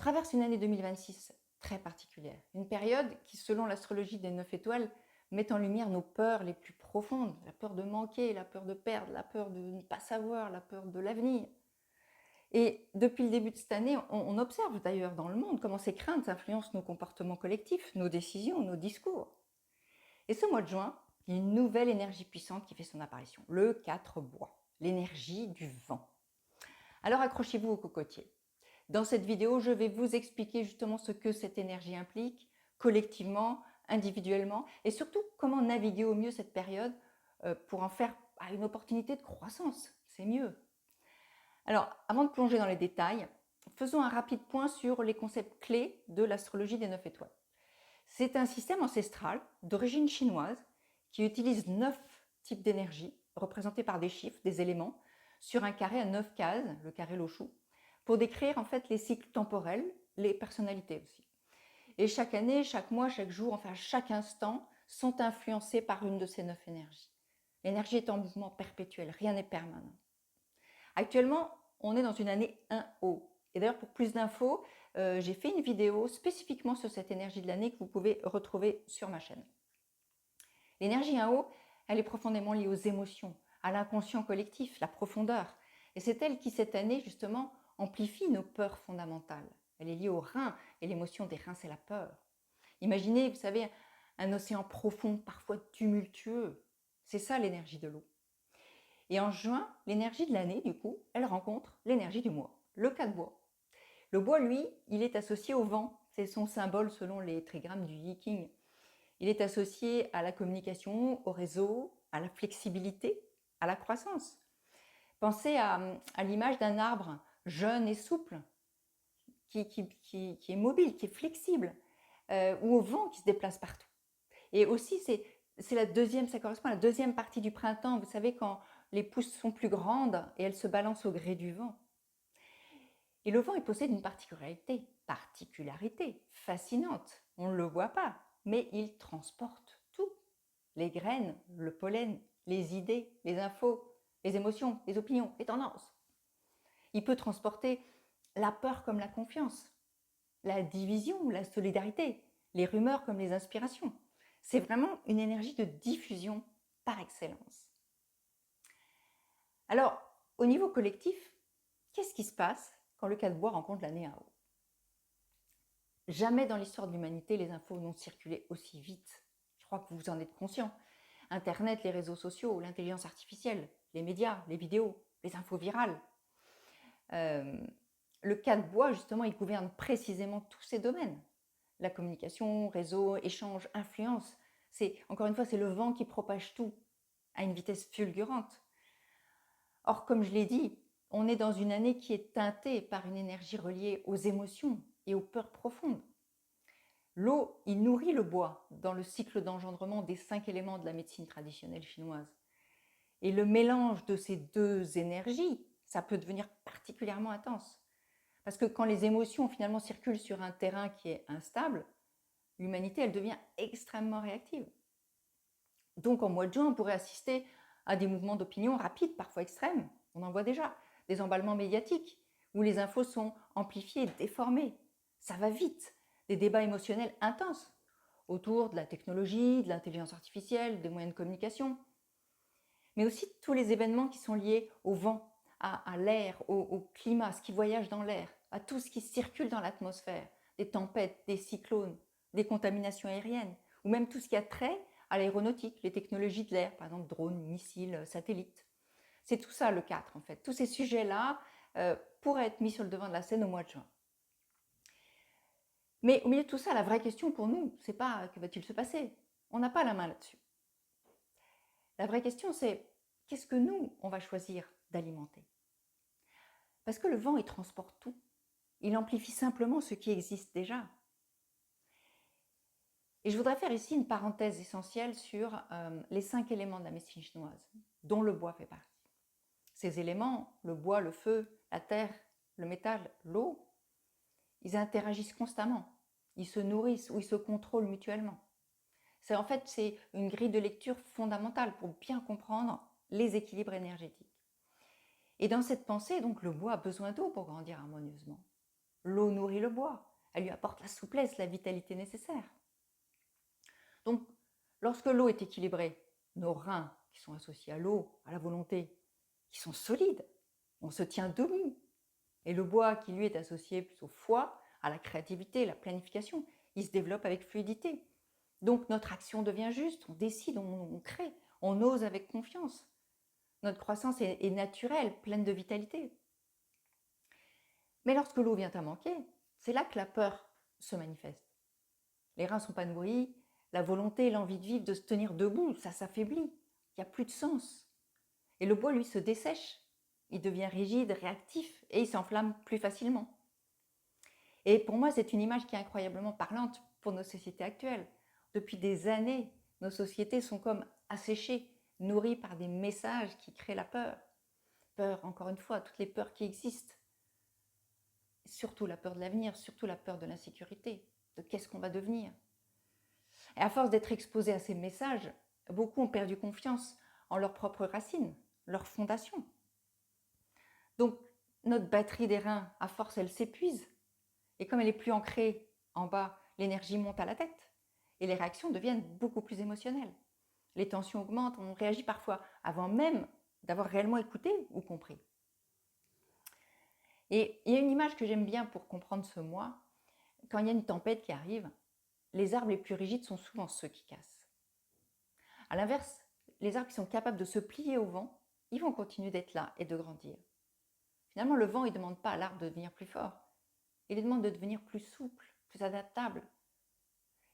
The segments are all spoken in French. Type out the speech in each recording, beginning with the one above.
traverse une année 2026 très particulière, une période qui, selon l'astrologie des 9 étoiles, met en lumière nos peurs les plus profondes, la peur de manquer, la peur de perdre, la peur de ne pas savoir, la peur de l'avenir. Et depuis le début de cette année, on observe d'ailleurs dans le monde comment ces craintes influencent nos comportements collectifs, nos décisions, nos discours. Et ce mois de juin, il y a une nouvelle énergie puissante qui fait son apparition, le 4 bois, l'énergie du vent. Alors accrochez-vous au cocotier. Dans cette vidéo, je vais vous expliquer justement ce que cette énergie implique, collectivement, individuellement, et surtout comment naviguer au mieux cette période pour en faire une opportunité de croissance. C'est mieux. Alors, avant de plonger dans les détails, faisons un rapide point sur les concepts clés de l'astrologie des 9 étoiles. C'est un système ancestral d'origine chinoise qui utilise 9 types d'énergie représentés par des chiffres, des éléments, sur un carré à 9 cases, le carré Loshu, pour décrire en fait les cycles temporels, les personnalités aussi. Et chaque année, chaque mois, chaque jour, enfin chaque instant, sont influencés par une de ces 9 énergies. L'énergie est en mouvement perpétuel, rien n'est permanent. Actuellement, on est dans une année 1O. Et d'ailleurs, pour plus d'infos, j'ai fait une vidéo spécifiquement sur cette énergie de l'année que vous pouvez retrouver sur ma chaîne. L'énergie 1O, elle est profondément liée aux émotions, à l'inconscient collectif, la profondeur. Et c'est elle qui, cette année, justement, amplifie nos peurs fondamentales. Elle est liée aux reins, et l'émotion des reins, c'est la peur. Imaginez, vous savez, un océan profond, parfois tumultueux. C'est ça l'énergie de l'eau. Et en juin, l'énergie de l'année, du coup, elle rencontre l'énergie du mois, le 4 bois. Le bois, lui, il est associé au vent. C'est son symbole selon les trigrammes du Yi King. Il est associé à la communication, au réseau, à la flexibilité, à la croissance. Pensez à l'image d'un arbre jeune et souple, qui est mobile, qui est flexible, ou au vent qui se déplace partout. Et aussi, c'est la deuxième, ça correspond à la deuxième partie du printemps. Vous savez, quand les pousses sont plus grandes et elles se balancent au gré du vent. Et le vent, il possède une particularité fascinante. On ne le voit pas, mais il transporte tout. Les graines, le pollen, les idées, les infos, les émotions, les opinions, les tendances. Il peut transporter la peur comme la confiance, la division ou la solidarité, les rumeurs comme les inspirations. C'est vraiment une énergie de diffusion par excellence. Alors, au niveau collectif, qu'est-ce qui se passe quand le 4 bois rencontre l'année 1O? Jamais dans l'histoire de l'humanité, les infos n'ont circulé aussi vite. Je crois que vous en êtes conscient. Internet, les réseaux sociaux, l'intelligence artificielle, les médias, les vidéos, les infos virales. Le 4 bois, justement, il gouverne précisément tous ces domaines. La communication, réseau, échange, influence. Encore une fois, c'est le vent qui propage tout à une vitesse fulgurante. Or, comme je l'ai dit, on est dans une année qui est teintée par une énergie reliée aux émotions et aux peurs profondes. L'eau, il nourrit le bois dans le cycle d'engendrement des 5 éléments de la médecine traditionnelle chinoise. Et le mélange de ces deux énergies, ça peut devenir particulièrement intense. Parce que quand les émotions finalement circulent sur un terrain qui est instable, l'humanité, elle devient extrêmement réactive. Donc en mois de juin, on pourrait assister à des mouvements d'opinion rapides, parfois extrêmes. On en voit déjà. Des emballements médiatiques, où les infos sont amplifiées, déformées. Ça va vite. Des débats émotionnels intenses autour de la technologie, de l'intelligence artificielle, des moyens de communication. Mais aussi tous les événements qui sont liés au vent, à l'air, au climat, ce qui voyage dans l'air, à tout ce qui circule dans l'atmosphère, des tempêtes, des cyclones, des contaminations aériennes, ou même tout ce qui a trait à l'aéronautique, les technologies de l'air, par exemple drones, missiles, satellites. C'est tout ça le 4 en fait. Tous ces sujets-là pourraient être mis sur le devant de la scène au mois de juin. Mais au milieu de tout ça, la vraie question pour nous, c'est pas que va-t-il se passer? On n'a pas la main là-dessus. La vraie question, c'est qu'est-ce que nous, on va choisir d'alimenter? Parce que le vent, il transporte tout. Il amplifie simplement ce qui existe déjà. Et je voudrais faire ici une parenthèse essentielle sur les 5 éléments de la médecine chinoise, dont le bois fait partie. Ces éléments, le bois, le feu, la terre, le métal, l'eau, ils interagissent constamment. Ils se nourrissent ou ils se contrôlent mutuellement. En fait, c'est une grille de lecture fondamentale pour bien comprendre les équilibres énergétiques. Et dans cette pensée, donc, le bois a besoin d'eau pour grandir harmonieusement. L'eau nourrit le bois, elle lui apporte la souplesse, la vitalité nécessaire. Donc, lorsque l'eau est équilibrée, nos reins, qui sont associés à l'eau, à la volonté, qui sont solides, on se tient debout. Et le bois, qui lui est associé plus au foie, à la créativité, la planification, il se développe avec fluidité. Donc notre action devient juste, on décide, on crée, on ose avec confiance. Notre croissance est naturelle, pleine de vitalité. Mais lorsque l'eau vient à manquer, c'est là que la peur se manifeste. Les reins ne sont pas nourris, la volonté, l'envie de vivre, de se tenir debout, ça s'affaiblit, il n'y a plus de sens. Et le bois, lui, se dessèche, il devient rigide, réactif et il s'enflamme plus facilement. Et pour moi, c'est une image qui est incroyablement parlante pour nos sociétés actuelles. Depuis des années, nos sociétés sont comme asséchées, nourries par des messages qui créent la peur. Peur, encore une fois, toutes les peurs qui existent. Surtout la peur de l'avenir, surtout la peur de l'insécurité, de qu'est-ce qu'on va devenir. Et à force d'être exposés à ces messages, beaucoup ont perdu confiance en leurs propres racines, leurs fondations. Donc, notre batterie des reins, à force, elle s'épuise. Et comme elle est plus ancrée en bas, l'énergie monte à la tête. Et les réactions deviennent beaucoup plus émotionnelles. Les tensions augmentent, on réagit parfois avant même d'avoir réellement écouté ou compris. Et il y a une image que j'aime bien pour comprendre ce moi. Quand il y a une tempête qui arrive, les arbres les plus rigides sont souvent ceux qui cassent. A l'inverse, les arbres qui sont capables de se plier au vent, ils vont continuer d'être là et de grandir. Finalement, le vent, il ne demande pas à l'arbre de devenir plus fort. Il lui demande de devenir plus souple, plus adaptable.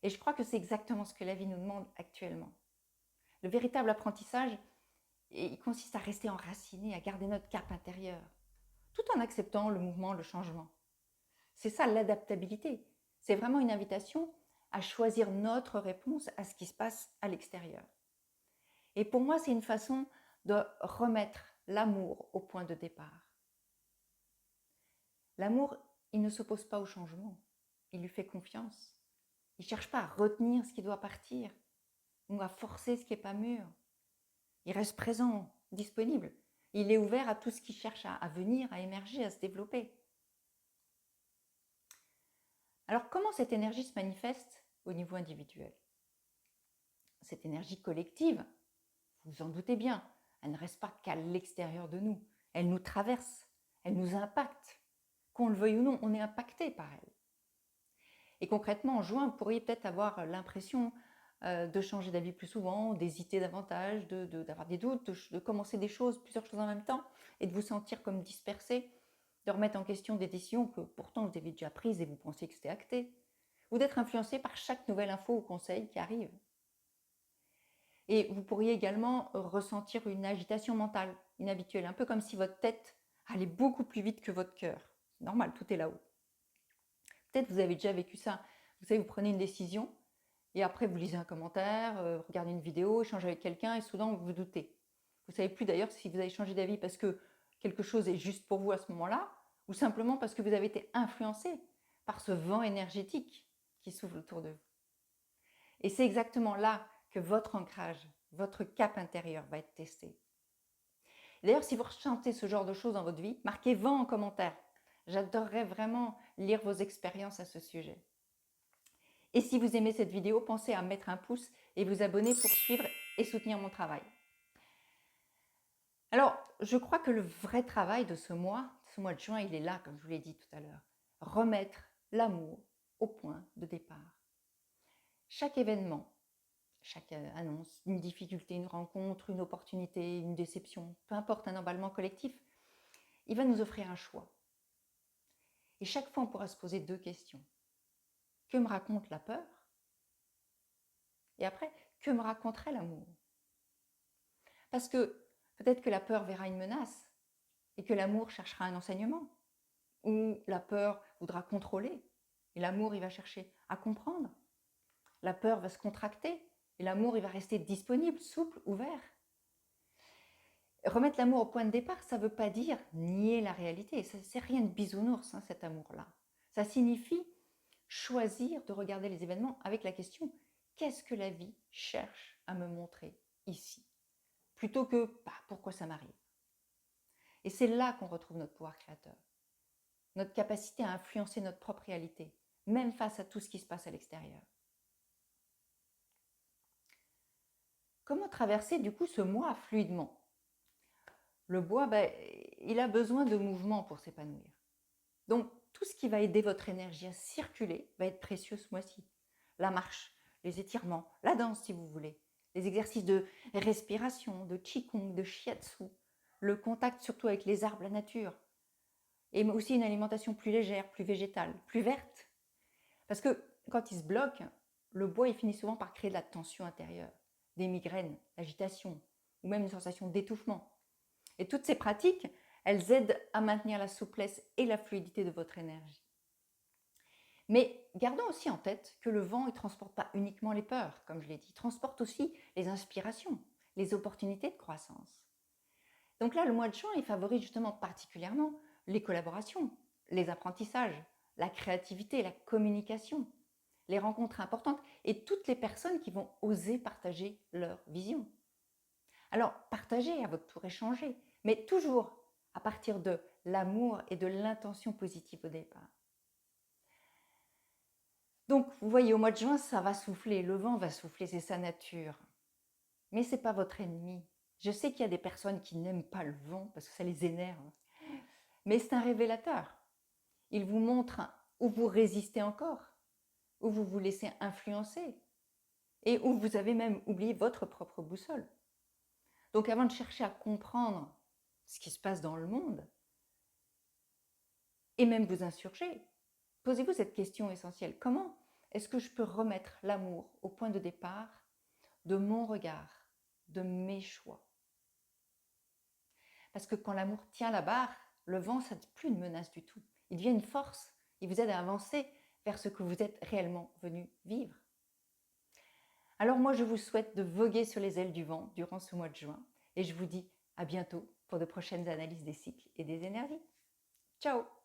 Et je crois que c'est exactement ce que la vie nous demande actuellement. Le véritable apprentissage, il consiste à rester enraciné, à garder notre cap intérieur, tout en acceptant le mouvement, le changement. C'est ça l'adaptabilité. C'est vraiment une invitation à choisir notre réponse à ce qui se passe à l'extérieur. Et pour moi, c'est une façon de remettre l'amour au point de départ. L'amour, il ne s'oppose pas au changement, il lui fait confiance. Il ne cherche pas à retenir ce qui doit partir ou à forcer ce qui n'est pas mûr. Il reste présent, disponible. Il est ouvert à tout ce qui cherche à venir, à émerger, à se développer. Alors comment cette énergie se manifeste au niveau individuel? Cette énergie collective, vous vous en doutez bien, elle ne reste pas qu'à l'extérieur de nous. Elle nous traverse, elle nous impacte. Qu'on le veuille ou non, on est impacté par elle. Et concrètement, en juin, vous pourriez peut-être avoir l'impression de changer d'avis plus souvent, d'hésiter davantage, d'avoir des doutes, de commencer plusieurs choses en même temps, et de vous sentir comme dispersé, de remettre en question des décisions que pourtant vous avez déjà prises et vous pensiez que c'était acté, ou d'être influencé par chaque nouvelle info ou conseil qui arrive. Et vous pourriez également ressentir une agitation mentale inhabituelle, un peu comme si votre tête allait beaucoup plus vite que votre cœur. C'est normal, tout est là-haut. Peut-être vous avez déjà vécu ça. Vous savez, vous prenez une décision et après vous lisez un commentaire, regardez une vidéo, échangez avec quelqu'un et soudain vous vous doutez. Vous ne savez plus d'ailleurs si vous avez changé d'avis parce que quelque chose est juste pour vous à ce moment-là ou simplement parce que vous avez été influencé par ce vent énergétique qui souffle autour de vous. Et c'est exactement là que votre ancrage, votre cap intérieur va être testé. D'ailleurs, si vous ressentez ce genre de choses dans votre vie, marquez vent en commentaire. J'adorerais vraiment lire vos expériences à ce sujet. Et si vous aimez cette vidéo, pensez à mettre un pouce et vous abonner pour suivre et soutenir mon travail. Alors, je crois que le vrai travail de ce mois de juin, il est là, comme je vous l'ai dit tout à l'heure. Remettre l'amour au point de départ. Chaque événement, chaque annonce, une difficulté, une rencontre, une opportunité, une déception, peu importe un emballement collectif, il va nous offrir un choix. Et chaque fois, on pourra se poser deux questions. Que me raconte la peur? Et après, que me raconterait l'amour? Parce que peut-être que la peur verra une menace et que l'amour cherchera un enseignement. Ou la peur voudra contrôler et l'amour, il va chercher à comprendre. La peur va se contracter et l'amour, il va rester disponible, souple, ouvert. Remettre l'amour au point de départ, ça ne veut pas dire nier la réalité. C'est rien de bisounours, cet amour-là. Ça signifie choisir de regarder les événements avec la question « Qu'est-ce que la vie cherche à me montrer ici ?» plutôt que « Pourquoi ça m'arrive ?» Et c'est là qu'on retrouve notre pouvoir créateur. notre capacité à influencer notre propre réalité, même face à tout ce qui se passe à l'extérieur. Comment traverser du coup ce mois fluidement? Le bois, il a besoin de mouvement pour s'épanouir. Donc, tout ce qui va aider votre énergie à circuler va être précieux ce mois-ci. La marche, les étirements, la danse si vous voulez, les exercices de respiration, de qigong, de shiatsu, le contact surtout avec les arbres, la nature, et aussi une alimentation plus légère, plus végétale, plus verte. Parce que quand il se bloque, le bois il finit souvent par créer de la tension intérieure, des migraines, l'agitation, ou même une sensation d'étouffement. Et toutes ces pratiques, elles aident à maintenir la souplesse et la fluidité de votre énergie. Mais gardons aussi en tête que le vent ne transporte pas uniquement les peurs, comme je l'ai dit, il transporte aussi les inspirations, les opportunités de croissance. Donc là, le mois de juin, il favorise justement particulièrement les collaborations, les apprentissages, la créativité, la communication, les rencontres importantes et toutes les personnes qui vont oser partager leur vision. Alors, partagez à votre tour, échangez, mais toujours à partir de l'amour et de l'intention positive au départ. Donc, vous voyez, au mois de juin, ça va souffler, le vent va souffler, c'est sa nature. Mais ce n'est pas votre ennemi. Je sais qu'il y a des personnes qui n'aiment pas le vent parce que ça les énerve. Mais c'est un révélateur. Il vous montre où vous résistez encore, où vous vous laissez influencer et où vous avez même oublié votre propre boussole. Donc avant de chercher à comprendre ce qui se passe dans le monde et même vous insurger, posez-vous cette question essentielle. Comment est-ce que je peux remettre l'amour au point de départ de mon regard, de mes choix? Parce que quand l'amour tient la barre, le vent, ça n'est plus une menace du tout. Il devient une force. Il vous aide à avancer vers ce que vous êtes réellement venu vivre. Alors moi, je vous souhaite de voguer sur les ailes du vent durant ce mois de juin et je vous dis à bientôt pour de prochaines analyses des cycles et des énergies. Ciao!